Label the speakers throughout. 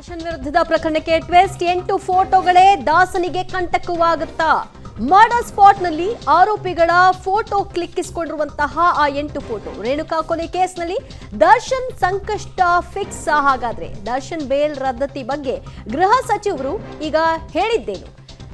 Speaker 1: ದರ್ಶನ್ ವಿರುದ್ಧದ ಪ್ರಕರಣಕ್ಕೆ twist 8 ಫೋಟೋಗಳೇ ದಾಸನಿಗೆ ಕಂಟಕವಾಗುತ್ತಾ murder spot ನಲ್ಲಿ ಆರೋಪಿಗಳ ಫೋಟೋ ಕ್ಲಿಕ್ಕಿಸಿಕೊಂಡಿರುವಂತಹ ಆ 8 ಫೋಟೋ ರೇಣುಕಾ ಕೊಲೆ ಕೇಸ್ನಲ್ಲಿ ದರ್ಶನ್ ಸಂಕಷ್ಟ ಫಿಕ್ಸ್. ಹಾಗಾದ್ರೆ ದರ್ಶನ್ ಬೇಲ್ ರದ್ದತಿ ಬಗ್ಗೆ ಗೃಹ ಸಚಿವರು ಈಗ ಹೇಳಿದ್ದೇನು?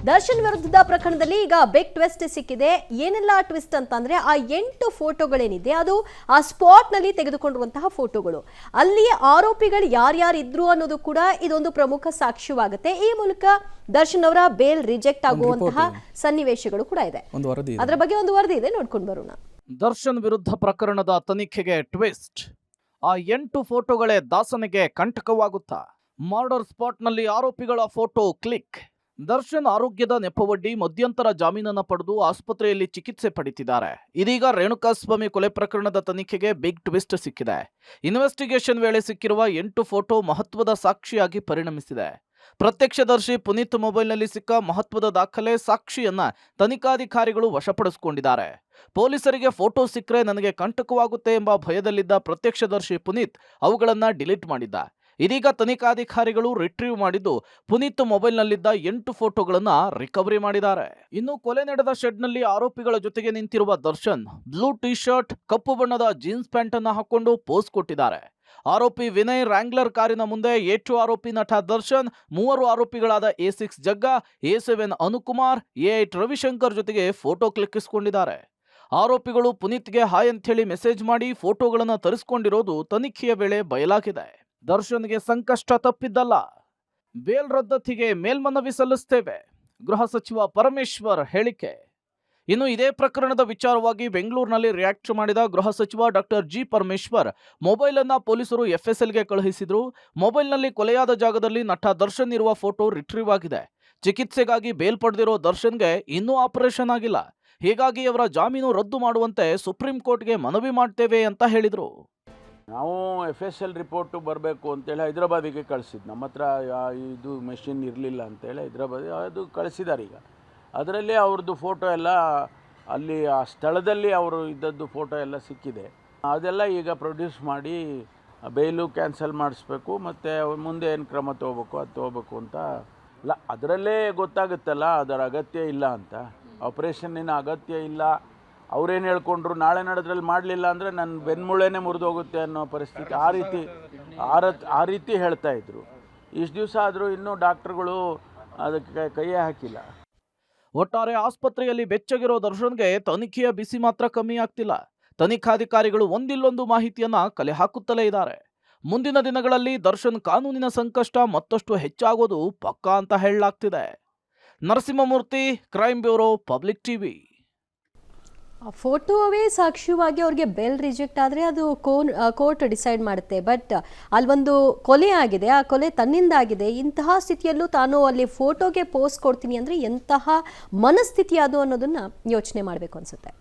Speaker 1: ದರ್ಶನ್ ವಿರುದ್ಧದ ಪ್ರಕರಣದಲ್ಲಿ ಈಗ ಬಿಗ್ ಟ್ವಿಸ್ಟ್ ಸಿಕ್ಕಿದೆ. ಏನೆಲ್ಲ ಟ್ವಿಸ್ಟ್ ಅಂತಂದ್ರೆ ಆ 8 ಫೋಟೋಗಳೇನಿದೆ ಅದು ಆ ಸ್ಪಾಟ್ ನಲ್ಲಿ ತೆಗೆದುಕೊಂಡಿರುವಂತಹ ಫೋಟೋಗಳು. ಅಲ್ಲಿ ಆರೋಪಿಗಳು ಯಾರ್ಯಾರು ಇದ್ರು ಅನ್ನೋದು ಕೂಡ ಇದೊಂದು ಪ್ರಮುಖ ಸಾಕ್ಷ್ಯವಾಗುತ್ತೆ. ಈ ಮೂಲಕ ದರ್ಶನ್ ಅವರ ಬೇಲ್ ರಿಜೆಕ್ಟ್ ಆಗುವಂತಹ ಸನ್ನಿವೇಶಗಳು ಕೂಡ ಇದೆ. ಅದರ ಬಗ್ಗೆ ಒಂದು ವರದಿ ಇದೆ, ನೋಡ್ಕೊಂಡು ಬರೋಣ.
Speaker 2: ದರ್ಶನ್ ವಿರುದ್ಧ ಪ್ರಕರಣದ ತನಿಖೆಗೆ ಟ್ವಿಸ್ಟ್. ಆ 8 ಫೋಟೋಗಳೇ ದಾಸನಿಗೆ ಕಂಟಕವಾಗುತ್ತಾ? ಮರ್ಡರ್ ಸ್ಪಾಟ್ ನಲ್ಲಿ ಆರೋಪಿಗಳ ಫೋಟೋ ಕ್ಲಿಕ್. ದರ್ಶನ್ ಆರೋಗ್ಯದ ನೆಪವೊಡ್ಡಿ ಮಧ್ಯಂತರ ಜಾಮೀನನ್ನ ಪಡೆದು ಆಸ್ಪತ್ರೆಯಲ್ಲಿ ಚಿಕಿತ್ಸೆ ಪಡೆದಿದ್ದಾರೆ. ಇದೀಗ ರೇಣುಕಾಸ್ವಾಮಿ ಕೊಲೆ ಪ್ರಕರಣದ ತನಿಖೆಗೆ ಬಿಗ್ ಟ್ವಿಸ್ಟ್ ಸಿಕ್ಕಿದೆ. ಇನ್ವೆಸ್ಟಿಗೇಷನ್ ವೇಳೆ ಸಿಕ್ಕಿರುವ 8 ಫೋಟೋ ಮಹತ್ವದ ಸಾಕ್ಷಿಯಾಗಿ ಪರಿಣಮಿಸಿದೆ. ಪ್ರತ್ಯಕ್ಷದರ್ಶಿ ಪುನೀತ್ ಮೊಬೈಲ್ನಲ್ಲಿ ಸಿಕ್ಕ ಮಹತ್ವದ ದಾಖಲೆ ಸಾಕ್ಷಿಯನ್ನ ತನಿಖಾಧಿಕಾರಿಗಳು ವಶಪಡಿಸಿಕೊಂಡಿದ್ದಾರೆ. ಪೊಲೀಸರಿಗೆ ಫೋಟೋ ಸಿಕ್ಕರೆ ನನಗೆ ಕಂಟಕವಾಗುತ್ತೆ ಎಂಬ ಭಯದಲ್ಲಿದ್ದ ಪ್ರತ್ಯಕ್ಷದರ್ಶಿ ಪುನೀತ್ ಅವುಗಳನ್ನ ಡಿಲೀಟ್ ಮಾಡಿದ್ದ. ಇದೀಗ ತನಿಖಾಧಿಕಾರಿಗಳು ರಿಟ್ರೀವ್ ಮಾಡಿದ್ದು ಪುನೀತ್ ಮೊಬೈಲ್ನಲ್ಲಿದ್ದ 8 ಫೋಟೋಗಳನ್ನ ರಿಕವರಿ ಮಾಡಿದ್ದಾರೆ. ಇನ್ನು ಕೊಲೆ ನಡೆದ ಶೆಡ್ನಲ್ಲಿ ಆರೋಪಿಗಳ ಜೊತೆಗೆ ನಿಂತಿರುವ ದರ್ಶನ್ ಬ್ಲೂ ಟಿ ಶರ್ಟ್, ಕಪ್ಪು ಬಣ್ಣದ ಜೀನ್ಸ್ ಪ್ಯಾಂಟ್ ಅನ್ನ ಹಾಕೊಂಡು ಪೋಸ್ ಕೊಟ್ಟಿದ್ದಾರೆ. ಆರೋಪಿ ವಿನಯ್ ರ್ಯಾಂಗ್ಲರ್ ಕಾರಿನ ಮುಂದೆ A2 ಆರೋಪಿ ನಟ ದರ್ಶನ್, 3 ಆರೋಪಿಗಳಾದ A6 ಜಗ್ಗ, A7 ಅನುಕುಮಾರ್, A8 ರವಿಶಂಕರ್ ಜೊತೆಗೆ ಫೋಟೋ ಕ್ಲಿಕ್ಕಿಸಿಕೊಂಡಿದ್ದಾರೆ. ಆರೋಪಿಗಳು ಪುನೀತ್ಗೆ ಹಾಯ್ ಅಂತ ಹೇಳಿ ಮೆಸೇಜ್ ಮಾಡಿ ಫೋಟೋಗಳನ್ನ ತರಿಸಿಕೊಂಡಿರೋದು ತನಿಖೆಯ ವೇಳೆ ಬಯಲಾಗಿದೆ. ದರ್ಶನ್ಗೆ ಸಂಕಷ್ಟ ತಪ್ಪಿದ್ದಲ್ಲ, ಬೇಲ್ ರದ್ದತಿಗೆ ಮೇಲ್ಮನವಿ ಸಲ್ಲಿಸುತ್ತೇವೆ, ಗೃಹ ಸಚಿವ ಪರಮೇಶ್ವರ್ ಹೇಳಿಕೆ. ಇನ್ನು ಇದೇ ಪ್ರಕರಣದ ವಿಚಾರವಾಗಿ ಬೆಂಗಳೂರಿನಲ್ಲಿ ರಿಯಾಕ್ಟ್ ಮಾಡಿದ ಗೃಹ ಸಚಿವ ಡಾಕ್ಟರ್ ಜಿ ಪರಮೇಶ್ವರ್, ಮೊಬೈಲ್ ಅನ್ನ ಪೊಲೀಸರು FSLಗೆ ಕಳುಹಿಸಿದ್ರು. ಮೊಬೈಲ್ನಲ್ಲಿ ಕೊಲೆಯಾದ ಜಾಗದಲ್ಲಿ ನಟ ದರ್ಶನ್ ಇರುವ ಫೋಟೋ ರಿಟ್ರೀವ್ ಆಗಿದೆ. ಚಿಕಿತ್ಸೆಗಾಗಿ ಬೇಲ್ ಪಡೆದಿರೋ ದರ್ಶನ್ಗೆ ಇನ್ನೂ ಆಪರೇಷನ್ ಆಗಿಲ್ಲ. ಹೀಗಾಗಿ ಅವರ ಜಾಮೀನು ರದ್ದು ಮಾಡುವಂತೆ ಸುಪ್ರೀಂ ಕೋರ್ಟ್ಗೆ ಮನವಿ ಮಾಡ್ತೇವೆ ಅಂತ ಹೇಳಿದ್ರು.
Speaker 3: ನಾವು FSL ರಿಪೋರ್ಟು ಬರಬೇಕು ಅಂತೇಳಿ ಹೈದರಾಬಾದಿಗೆ ಕಳಿಸಿದ್ದು. ನಮ್ಮ ಹತ್ರ ಇದು ಮೆಷಿನ್ ಇರಲಿಲ್ಲ ಅಂತೇಳಿ ಹೈದರಾಬಾದ್ ಅದು ಕಳಿಸಿದ್ದಾರೆ. ಈಗ ಅದರಲ್ಲಿ ಅವ್ರದ್ದು ಫೋಟೋ ಎಲ್ಲ ಅಲ್ಲಿ ಆ ಸ್ಥಳದಲ್ಲಿ ಅವರು ಇದ್ದದ್ದು ಫೋಟೋ ಎಲ್ಲ ಸಿಕ್ಕಿದೆ. ಅದೆಲ್ಲ ಈಗ ಪ್ರೊಡ್ಯೂಸ್ ಮಾಡಿ ಬೇಲು ಕ್ಯಾನ್ಸಲ್ ಮಾಡಿಸ್ಬೇಕು, ಮತ್ತು ಮುಂದೆ ಏನು ಕ್ರಮ ತೊಗೋಬೇಕು ಅದು ತೊಗೋಬೇಕು ಅಂತ. ಇಲ್ಲ, ಅದರಲ್ಲೇ ಗೊತ್ತಾಗುತ್ತಲ್ಲ ಅದರ ಅಗತ್ಯ ಇಲ್ಲ ಅಂತ, ಆಪ್ರೇಷನ್ನಿನ ಅಗತ್ಯ ಇಲ್ಲ. ಅವ್ರೇನು ಹೇಳ್ಕೊಂಡ್ರು ನಾಳೆ ನಡೆದ್ರಲ್ಲಿ ಮಾಡಲಿಲ್ಲ ಅಂದರೆ ನನ್ನ ಬೆನ್ಮೂಳೆನೇ ಮುರಿದೋಗುತ್ತೆ ಅನ್ನೋ ಪರಿಸ್ಥಿತಿ, ಆ ರೀತಿ ಹೇಳ್ತಾ ಇದ್ರು. ಇಷ್ಟು ದಿವಸ ಆದರೂ ಇನ್ನೂ ಡಾಕ್ಟ್ರುಗಳು ಅದಕ್ಕೆ ಕೈಯೇ ಹಾಕಿಲ್ಲ.
Speaker 2: ಒಟ್ಟಾರೆ ಆಸ್ಪತ್ರೆಯಲ್ಲಿ ಬೆಚ್ಚಗಿರೋ ದರ್ಶನ್ಗೆ ತನಿಖೆಯ ಬಿಸಿ ಮಾತ್ರ ಕಮ್ಮಿ ಆಗ್ತಿಲ್ಲ. ತನಿಖಾಧಿಕಾರಿಗಳು ಒಂದಿಲ್ಲೊಂದು ಮಾಹಿತಿಯನ್ನ ಕಲೆ ಹಾಕುತ್ತಲೇ ಇದ್ದಾರೆ. ಮುಂದಿನ ದಿನಗಳಲ್ಲಿ ದರ್ಶನ್ ಕಾನೂನಿನ ಸಂಕಷ್ಟ ಮತ್ತಷ್ಟು ಹೆಚ್ಚಾಗೋದು ಪಕ್ಕಾ ಅಂತ ಹೇಳಲಾಗ್ತಿದೆ. Narasimhamurthy, crime bureau, public TV.
Speaker 1: ಫೋಟೋವೇ ಸಾಕ್ಷ್ಯವಾಗಿ ಅವ್ರಿಗೆ ಬೇಲ್ ರಿಜೆಕ್ಟ್ ಆದರೆ ಅದು ಕೋರ್ಟ್ ಡಿಸೈಡ್ ಮಾಡುತ್ತೆ. ಬಟ್ ಅಲ್ಲೊಂದು ಕೊಲೆ ಆಗಿದೆ, ಆ ಕೊಲೆ ತನ್ನಿಂದ ಆಗಿದೆ. ಇಂತಹ ಸ್ಥಿತಿಯಲ್ಲೂ ತಾನು ಅಲ್ಲಿ ಫೋಟೋಗೆ ಪೋಸ್ಟ್ ಕೊಡ್ತೀನಿ ಅಂದರೆ ಎಂತಹ ಮನಸ್ಥಿತಿ ಅದು ಅನ್ನೋದನ್ನ ಯೋಚನೆ ಮಾಡಬೇಕು ಅನ್ಸುತ್ತೆ.